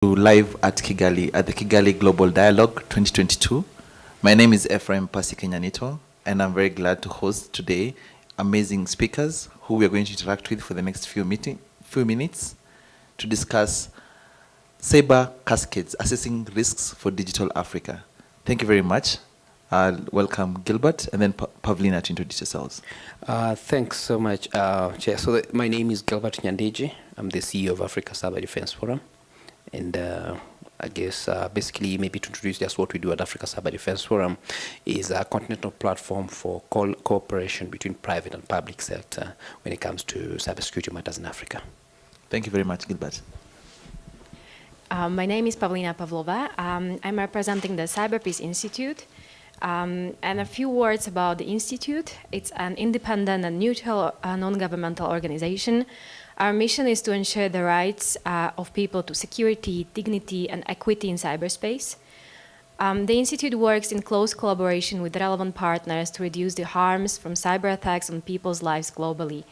Live at Kigali at the Kigali Global Dialogue 2022. My name is Ephraim, Percy, Kenyanito, and I'm very glad to host today amazing speakers who we are going to interact with for the next few minutes to discuss cyber cascades, assessing risks for digital Africa. Thank you very much. Welcome Gilbert and then Pavlina to introduce yourselves. Thanks so much, Chair. So my name is Gilbert Nyandeje. I'm the CEO of Africa Cyber Defense Forum. And I guess basically maybe to introduce just what we do at Africa Cyber Defense Forum is a continental platform for cooperation between private and public sector when it comes to cybersecurity matters in Africa. Thank you very much, Gilbert. My name is Pavlova. I'm representing the CyberPeace Institute. And a few words about the Institute. It's an independent and neutral non-governmental organization. Our mission is to ensure the rights of people to security, dignity, and equity in cyberspace. The Institute works in close collaboration with relevant partners to reduce the harms from cyber attacks on people's lives globally.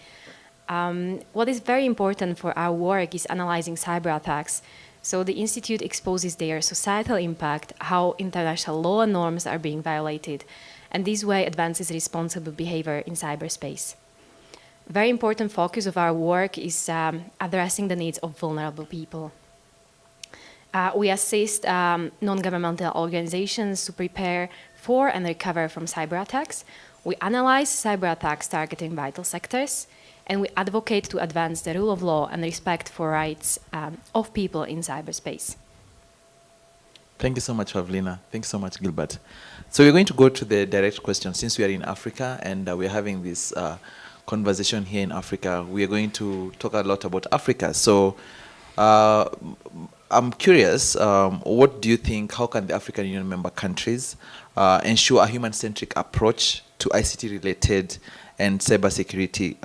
What is very important for our work is analyzing cyber attacks. So the Institute exposes their societal impact, how international law and norms are being violated, and this way advances responsible behavior in cyberspace. Very important focus of our work is addressing the needs of vulnerable people. We assist non-governmental organizations to prepare for and recover from cyber attacks. We analyze cyber attacks targeting vital sectors, and we advocate to advance the rule of law and respect for rights of people in cyberspace. Thank you so much, Pavlina. Thanks so much, Gilbert. So we're going to go to the direct question. Since we are in Africa and we're having this conversation here in Africa, we are going to talk a lot about Africa. So I'm curious, what do you think, how can the African Union member countries ensure a human-centric approach to ICT-related and cybersecurity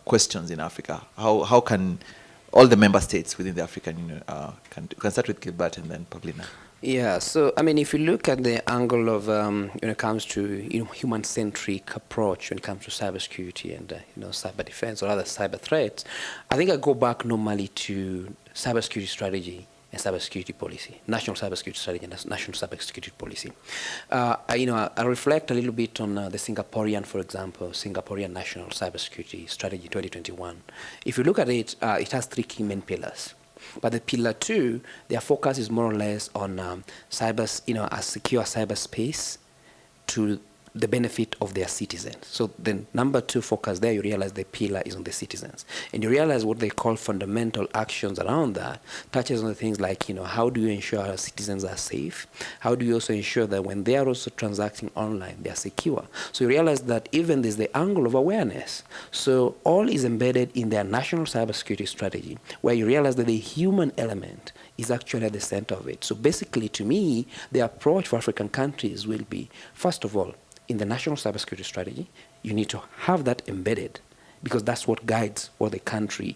questions in Africa? How can all the member states within the African Union, can start with Gilbert and then Pavlina. Yeah, so I mean, if you look at the angle of when it comes to human-centric approach when it comes to cybersecurity and cyber defense or other cyber threats, I think I go back normally to cybersecurity strategy and cybersecurity policy, national cybersecurity strategy and national cybersecurity policy. I reflect a little bit on the Singaporean, for example, Singaporean National Cybersecurity Strategy 2021. If you look at it, it has three key main pillars. But the pillar two, their focus is more or less on a secure cyberspace to the benefit of their citizens. So the number two focus there, you realize the pillar is on the citizens. And you realize what they call fundamental actions around that touches on the things like, how do you ensure our citizens are safe? How do you also ensure that when they are also transacting online, they are secure? So you realize that even there's the angle of awareness. So all is embedded in their national cybersecurity strategy, where you realize that the human element is actually at the center of it. So basically, to me, the approach for African countries will be, first of all, in the national cybersecurity strategy, you need to have that embedded because that's what guides what the country,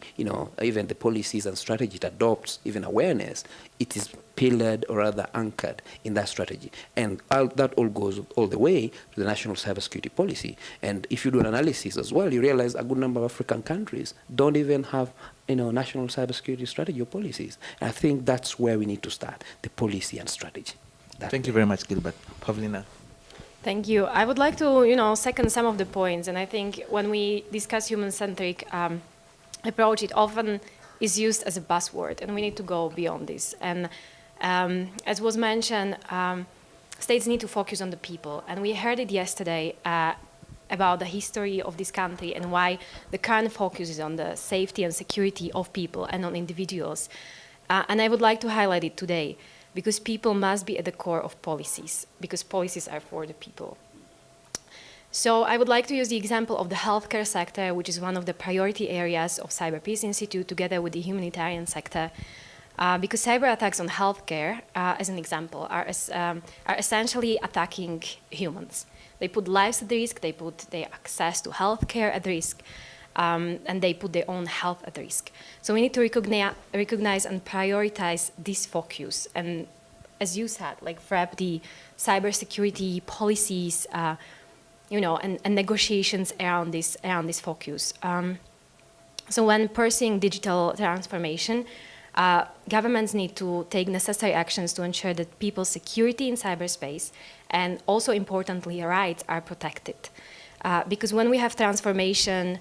even the policies and strategy it adopts, even awareness, it is pillared or rather anchored in that strategy. And that all goes all the way to the national cybersecurity policy. And if you do an analysis as well, you realize a good number of African countries don't even have national cybersecurity strategy or policies. And I think that's where we need to start, the policy and strategy. Thank you very much, Gilbert. Pavlina. Thank you. I would like to, second some of the points. And I think when we discuss human-centric approach, it often is used as a buzzword, and we need to go beyond this. And as was mentioned, states need to focus on the people. And we heard it yesterday about the history of this country and why the current focus is on the safety and security of people and on individuals. And I would like to highlight it today, because people must be at the core of policies, because policies are for the people. So I would like to use the example of the healthcare sector, which is one of the priority areas of CyberPeace Institute, together with the humanitarian sector, because cyber attacks on healthcare, as an example, are essentially attacking humans. They put lives at risk, they put their access to healthcare at risk, and they put their own health at risk. So we need to recognize and prioritize this focus. And as you said, wrap the cybersecurity policies, and negotiations around this focus. So when pursuing digital transformation, governments need to take necessary actions to ensure that people's security in cyberspace and also importantly rights are protected. Because when we have transformation,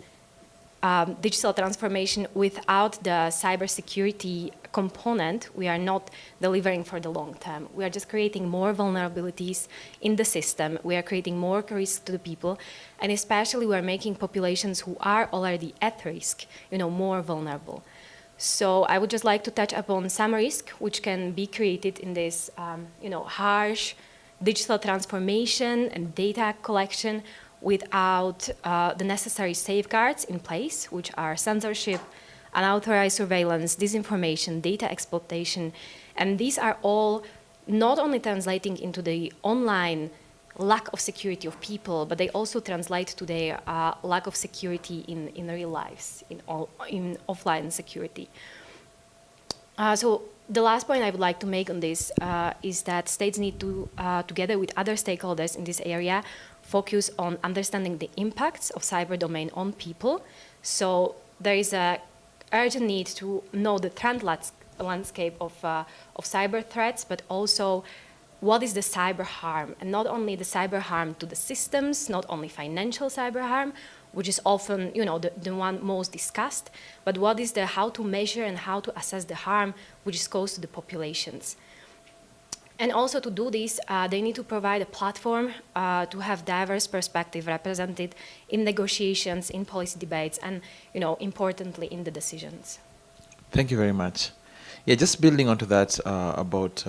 digital transformation without the cybersecurity component, we are not delivering for the long term. We are just creating more vulnerabilities in the system. We are creating more risk to the people, and especially we are making populations who are already at risk, more vulnerable. So I would just like to touch upon some risk which can be created in this, harsh digital transformation and data collection without the necessary safeguards in place, which are censorship, unauthorized surveillance, disinformation, data exploitation. And these are all not only translating into the online lack of security of people, but they also translate to their lack of security in real lives, in offline security. So the last point I would like to make on this is that states need to, together with other stakeholders in this area, focus on understanding the impacts of cyber domain on people. So there is a urgent need to know the trend landscape of cyber threats, but also what is the cyber harm, and not only the cyber harm to the systems, not only financial cyber harm, which is often the one most discussed, but what is how to measure and how to assess the harm which is caused to the populations. And also to do this, they need to provide a platform to have diverse perspective represented in negotiations, in policy debates, and importantly in the decisions. Thank you very much. Yeah, just building onto that about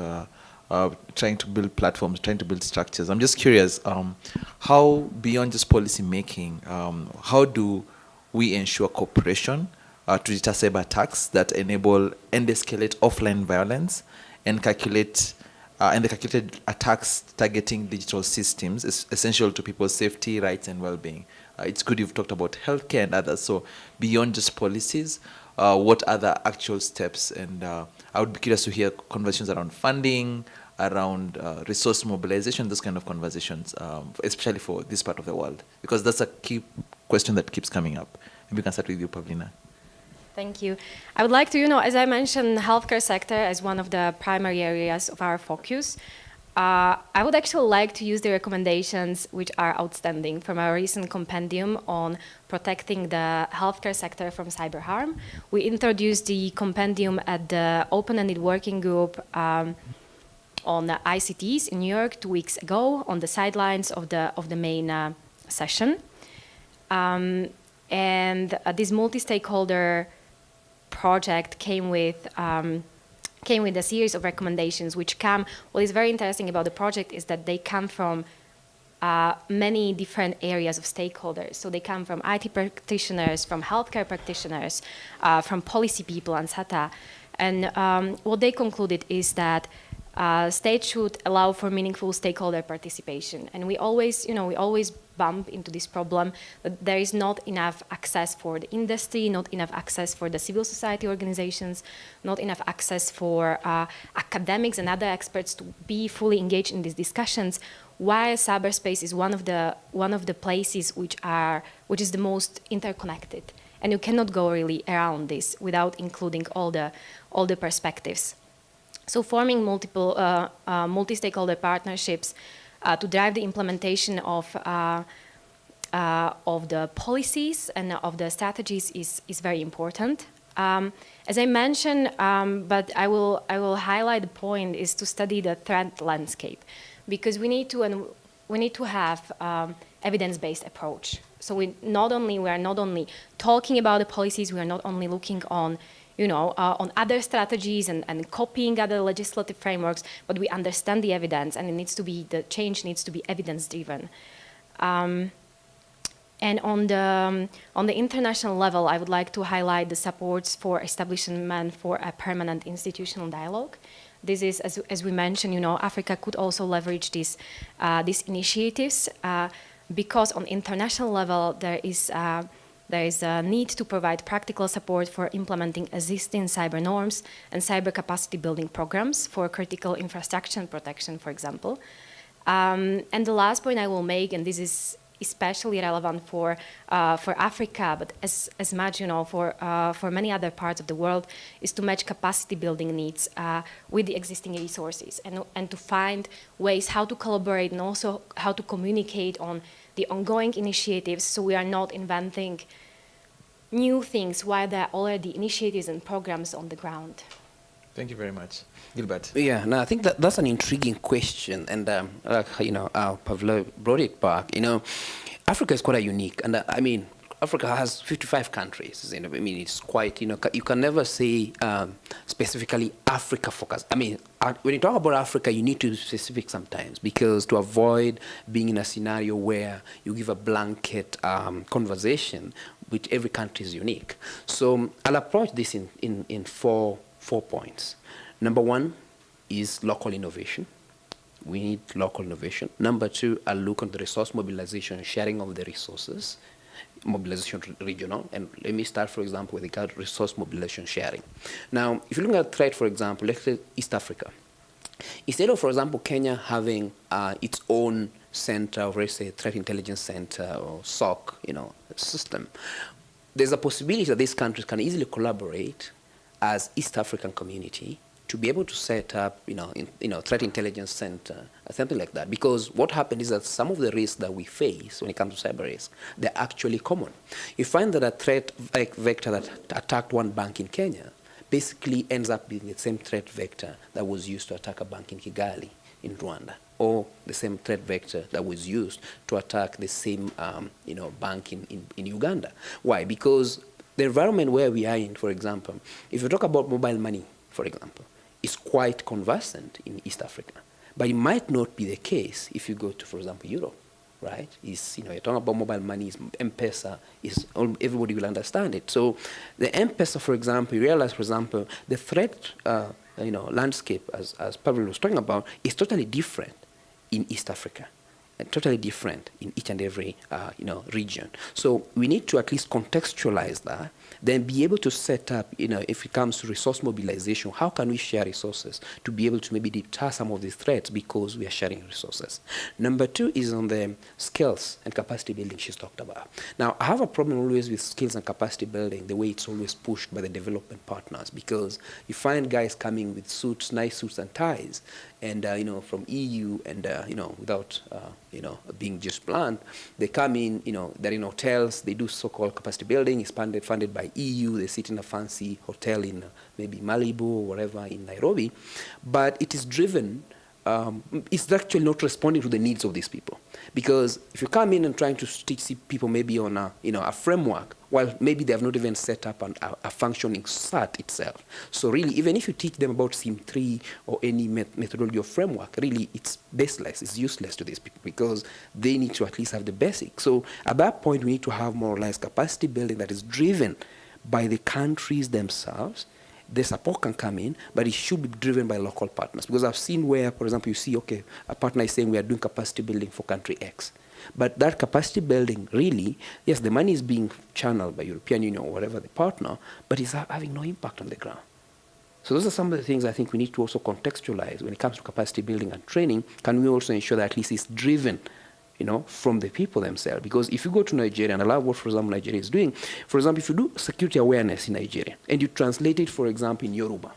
trying to build platforms, trying to build structures. I'm just curious, how beyond just policy making, how do we ensure cooperation to deter cyber attacks that enable and escalate offline violence and calculate and the calculated attacks targeting digital systems is essential to people's safety, rights, and well-being. It's good you've talked about healthcare and others. So beyond just policies, what other actual steps? And I would be curious to hear conversations around funding, around resource mobilization, those kind of conversations, especially for this part of the world, because that's a key question that keeps coming up. Maybe we can start with you, Pavlina. Thank you. I would like to, as I mentioned, healthcare sector as one of the primary areas of our focus. I would actually like to use the recommendations which are outstanding from our recent compendium on protecting the healthcare sector from cyber harm. We introduced the compendium at the open-ended working group on the ICTs in New York 2 weeks ago on the sidelines of the main session. And this multi-stakeholder project came with a series of recommendations which come. What is very interesting about the project is that they come from many different areas of stakeholders. So they come from IT practitioners, from healthcare practitioners, from policy people, etc. And what they concluded is that states should allow for meaningful stakeholder participation. And we always bump into this problem that there is not enough access for the industry, not enough access for the civil society organizations, not enough access for academics and other experts to be fully engaged in these discussions, while cyberspace is one of the places which is the most interconnected. And you cannot go really around this without including all the perspectives. So forming multi-stakeholder partnerships to drive the implementation of the policies and of the strategies is very important. As I mentioned, but I will highlight the point is to study the threat landscape, because we need to have evidence-based approach. So we are not only talking about the policies, we are not only looking on on other strategies and copying other legislative frameworks, but we understand the evidence, and the change needs to be evidence-driven. And on the international level, I would like to highlight the supports for establishment for a permanent institutional dialogue. This is, as we mentioned, Africa could also leverage these initiatives because on international level there is a need to provide practical support for implementing existing cyber norms and cyber capacity building programs for critical infrastructure and protection, for example. And the last point I will make, and this is especially relevant for Africa, but as much, for many other parts of the world, is to match capacity building needs with the existing resources, and to find ways how to collaborate and also how to communicate on the ongoing initiatives, so we are not inventing new things while there are already initiatives and programs on the ground. Thank you very much. Gilbert. Yeah, no, I think that's an intriguing question, and Pavlova brought it back. Africa is quite unique, and Africa has 55 countries. It's quite, you can never say specifically Africa focus. When you talk about Africa, you need to be specific sometimes, because to avoid being in a scenario where you give a blanket conversation, which every country is unique. So I'll approach this in four points. Number one is local innovation. We need local innovation. Number two, I'll look on the resource mobilization and sharing of the resources, mobilization regional. And let me start, for example, with the resource mobilization sharing. Now, if you look at threat, for example, let's say East Africa. Instead of, for example, Kenya having its own center, or let's say threat intelligence center or SOC, system, there's a possibility that these countries can easily collaborate as East African community to be able to set up, threat intelligence center, or something like that. Because what happened is that some of the risks that we face when it comes to cyber risk, they're actually common. You find that a threat vector that attacked one bank in Kenya basically ends up being the same threat vector that was used to attack a bank in Kigali in Rwanda, or the same threat vector that was used to attack the same bank in Uganda. Why? Because the environment where we are in, for example, if you talk about mobile money, for example, is quite conversant in East Africa. But it might not be the case if you go to, for example, Europe, right? You're talking about mobile money, M-Pesa, everybody will understand it. So the M-Pesa, for example, you realize, for example, the threat landscape, as Pavlova was talking about, is totally different in East Africa, and totally different in each and every region. So we need to at least contextualize that, then be able to set up, if it comes to resource mobilization, how can we share resources to be able to maybe deter some of these threats because we are sharing resources. Number two is on the skills and capacity building she's talked about. Now, I have a problem always with skills and capacity building, the way it's always pushed by the development partners, because you find guys coming with suits, nice suits and ties, and from EU, and without being just blunt, they come in, they're in hotels, they do so-called capacity building, it's funded by EU, they sit in a fancy hotel in maybe Malibu or wherever in Nairobi, but it is driven, it's actually not responding to the needs of these people. Because if you come in and trying to teach people maybe on a framework, while maybe they have not even set up a functioning SAT itself. So really, even if you teach them about SIM3 or any methodology or framework, really it's baseless, it's useless to these people, because they need to at least have the basics. So at that point, we need to have more or less capacity building that is driven by the countries themselves. The support can come in, but it should be driven by local partners. Because I've seen where, for example, you see, okay, a partner is saying we are doing capacity building for country X. But that capacity building, really, yes, the money is being channeled by European Union or whatever the partner, but it's having no impact on the ground. So those are some of the things I think we need to also contextualize when it comes to capacity building and training. Can we also ensure that at least it's driven from the people themselves? Because if you go to Nigeria, and I love what, for example, Nigeria is doing, for example, if you do security awareness in Nigeria, and you translate it, for example, in Yoruba,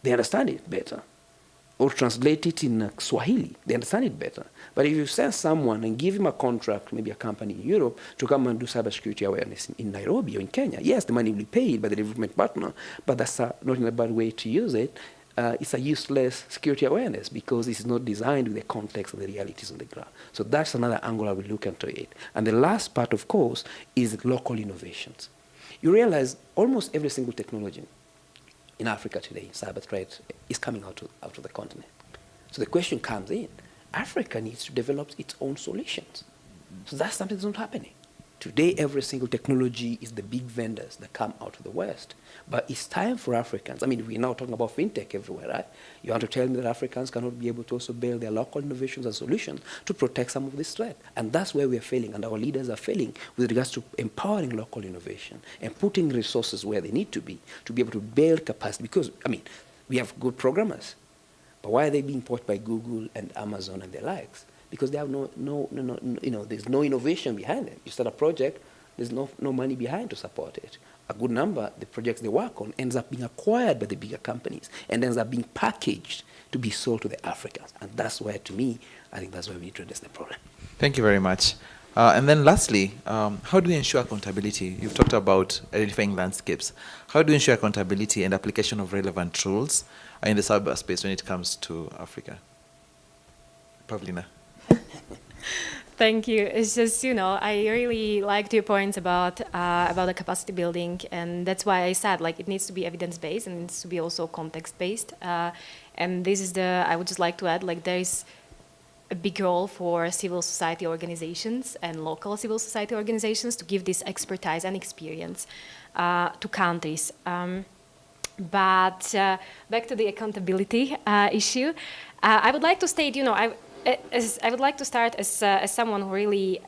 they understand it better. Or translate it in Swahili, they understand it better. But if you send someone and give him a contract, maybe a company in Europe, to come and do cybersecurity awareness in Nairobi or in Kenya, yes, the money will be paid by the development partner, but that's not in a bad way to use it. It's a useless security awareness because it's not designed with the context of the realities on the ground. So that's another angle I will look into it. And the last part, of course, is local innovations. You realize almost every single technology in Africa today, cyber threat, is coming out of the continent. So the question comes in, Africa needs to develop its own solutions. So that's something that's not happening. Today, every single technology is the big vendors that come out of the West. But it's time for Africans. We're now talking about fintech everywhere, right? You want to tell me that Africans cannot be able to also build their local innovations and solutions to protect some of this threat. And that's where we're failing, and our leaders are failing with regards to empowering local innovation and putting resources where they need to be able to build capacity. Because, we have good programmers, but why are they being bought by Google and Amazon and the likes? because they have there's no innovation behind it. You start a project, there's no money behind to support it. A good number, the projects they work on ends up being acquired by the bigger companies and ends up being packaged to be sold to the Africans. And that's where, to me, I think that's where we need to address the problem. Thank you very much. And then lastly, how do we ensure accountability? You've talked about identifying landscapes. How do we ensure accountability and application of relevant rules in the cyberspace when it comes to Africa? Pavlina. Thank you. It's just, I really liked your points about the capacity building, and that's why I said, like, it needs to be evidence-based and it needs to be also context-based. And this is I would just like to add, like, there is a big role for civil society organizations and local civil society organizations to give this expertise and experience to countries. But back to the accountability issue, I would like to state, I would like to start as someone who really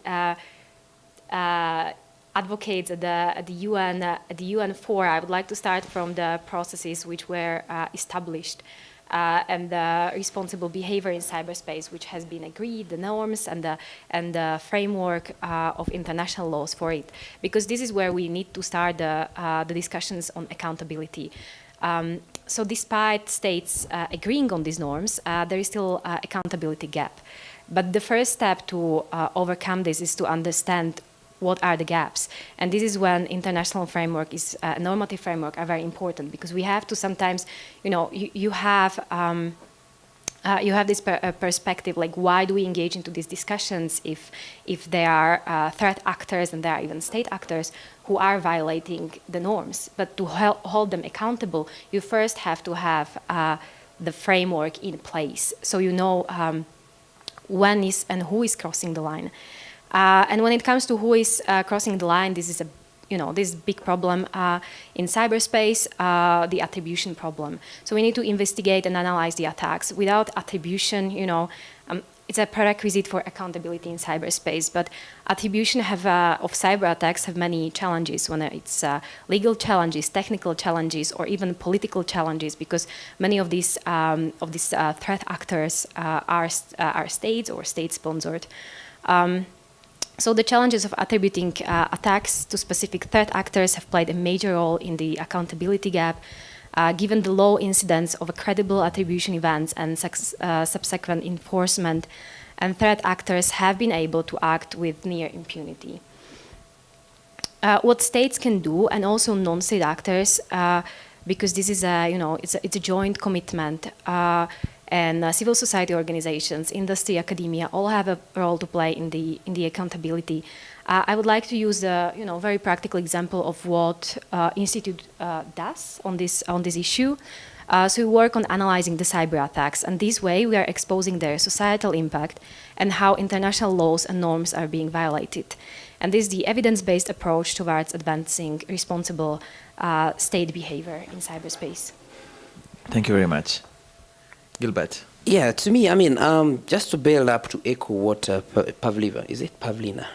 advocates at the UN fora. I would like to start from the processes which were established and the responsible behavior in cyberspace, which has been agreed, the norms and the framework of international laws for it, because this is where we need to start the discussions on accountability. So despite states agreeing on these norms, there is still accountability gap. But the first step to overcome this is to understand what are the gaps. And this is when international framework normative framework are very important, because we have to sometimes, you have this perspective, like, why do we engage into these discussions if there are threat actors and there are even state actors who are violating the norms? But to hold them accountable, you first have to have the framework in place, so when is and who is crossing the line. And when it comes to who is crossing the line, this is this big problem in cyberspace, the attribution problem. So we need to investigate and analyze the attacks. Without attribution, it's a prerequisite for accountability in cyberspace. But attribution of cyber attacks have many challenges, when it's legal challenges, technical challenges, or even political challenges, because many of these threat actors are states or state-sponsored. So the challenges of attributing attacks to specific threat actors have played a major role in the accountability gap, given the low incidence of credible attribution events and subsequent enforcement, and threat actors have been able to act with near impunity. What states can do, and also non-state actors, because this is it's a joint commitment, and civil society organizations, industry, academia, all have a role to play in the accountability. I would like to use a very practical example of what Institute does on this issue. So we work on analyzing the cyber attacks, and this way we are exposing their societal impact and how international laws and norms are being violated. And this is the evidence-based approach towards advancing responsible state behavior in cyberspace. Thank you very much. Gilbert. Yeah, to me, just to build up, to echo what Pavlina, is it Pavlina?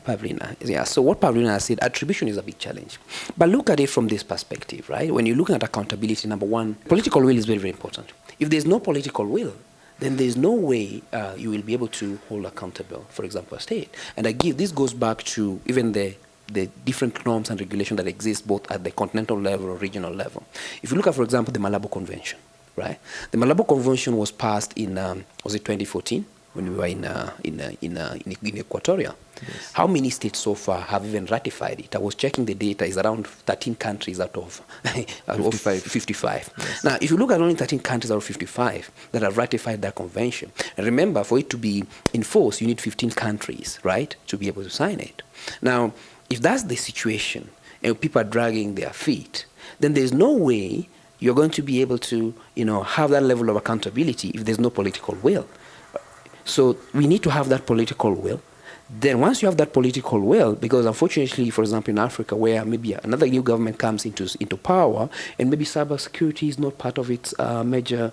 Pavlina, yeah. So what Pavlina said, attribution is a big challenge. But look at it from this perspective, right? When you're looking at accountability, number one, political will is very, very important. If there's no political will, then there's no way you will be able to hold accountable, for example, a state. And this goes back to even the different norms and regulations that exist both at the continental level or regional level. If you look at, for example, the Malabo Convention, right? The Malabo Convention was passed in, was it 2014, when we were in Equatoria? Yes. How many states so far have even ratified it? I was checking the data, it's around 13 countries out of 55. Yes. Now, if you look at only 13 countries out of 55 that have ratified that convention, and remember, for it to be enforced, you need 15 countries, right, to be able to sign it. Now, if that's the situation, and people are dragging their feet, then there's no way you're going to be able to, have that level of accountability if there's no political will. So we need to have that political will. Then once you have that political will, because unfortunately, for example, in Africa, where maybe another new government comes into power, and maybe cybersecurity is not part of its major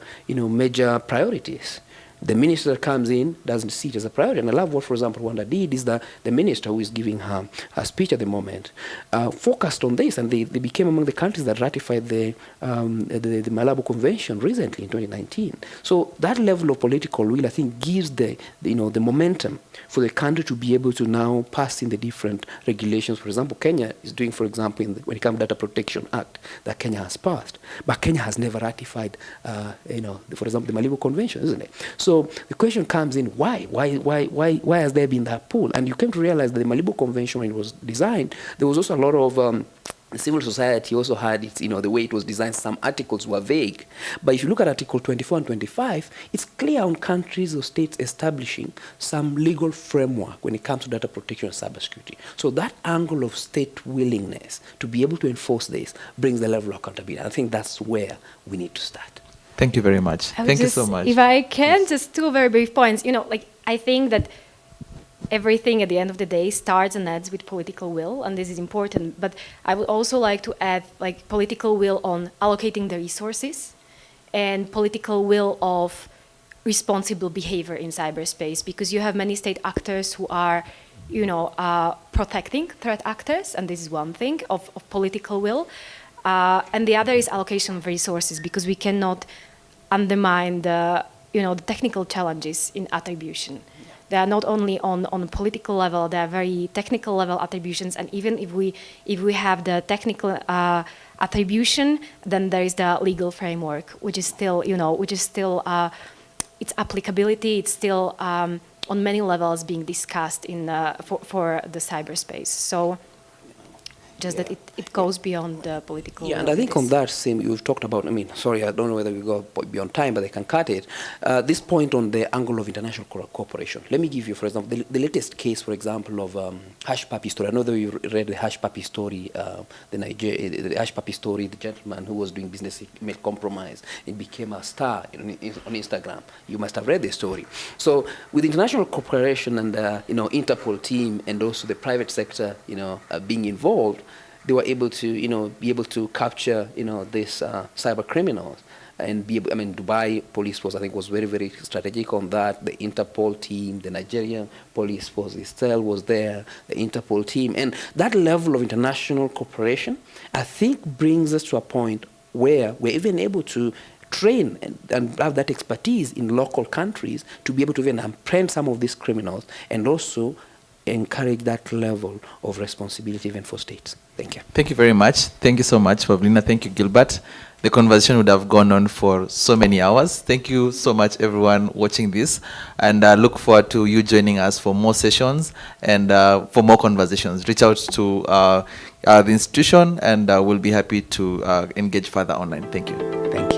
priorities, The minister comes in, doesn't see it as a priority. And I love what, for example, Rwanda did, is that the minister who is giving her speech at the moment focused on this, and they became among the countries that ratified the Malabo Convention recently in 2019. So that level of political will, I think, gives the momentum for the country to be able to now pass in the different regulations. For example, Kenya is doing, for example, when it comes to Data Protection Act that Kenya has passed, but Kenya has never ratified, for example, the Malabo Convention, isn't it? So the question comes in, why? Why has there been that pull? And you came to realize that the Malabo Convention, when it was designed, there was also a lot of civil society also had its, the way it was designed, some articles were vague. But if you look at Article 24 and 25, it's clear on countries or states establishing some legal framework when it comes to data protection and cybersecurity. So that angle of state willingness to be able to enforce this brings the level of accountability. I think that's where we need to start. Thank you very much. Thank you so much. If I can, just two very brief points. I think that everything at the end of the day starts and ends with political will, and this is important. But I would also like to add political will on allocating the resources and political will of responsible behavior in cyberspace, because you have many state actors who are, protecting threat actors, and this is one thing of political will. And the other is allocation of resources, because we cannot undermine the technical challenges in attribution. They are not only on a political level, they are very technical level attributions, and even if we have the technical attribution, then there is the legal framework, which is still, its applicability, it's still on many levels being discussed for the cyberspace. So just that it goes beyond the political. Yeah, and I think on that same, you've talked about, sorry, I don't know whether we go beyond time, but I can cut it. This point on the angle of international cooperation. Let me give you, for example, the latest case, for example, of Hush Puppy story. I know that you read the Hush Puppy story, the Hush Puppy story, the gentleman who was doing business, he made compromise, he became a star on Instagram. You must have read the story. So with international cooperation and, Interpol team and also the private sector, being involved, they were able to, be able to capture, these cyber criminals, and Dubai police force, I think, was very, very strategic on that. The Interpol team, the Nigerian police force itself was there, the Interpol team, and that level of international cooperation, I think, brings us to a point where we're even able to train and have that expertise in local countries to be able to even apprehend some of these criminals and also encourage that level of responsibility even for states. Thank you. Thank you very much. Thank you so much, Pavlina. Thank you, Gilbert. The conversation would have gone on for so many hours. Thank you so much, everyone watching this. And I look forward to you joining us for more sessions and for more conversations. Reach out to the institution, and we'll be happy to engage further online. Thank you. Thank you.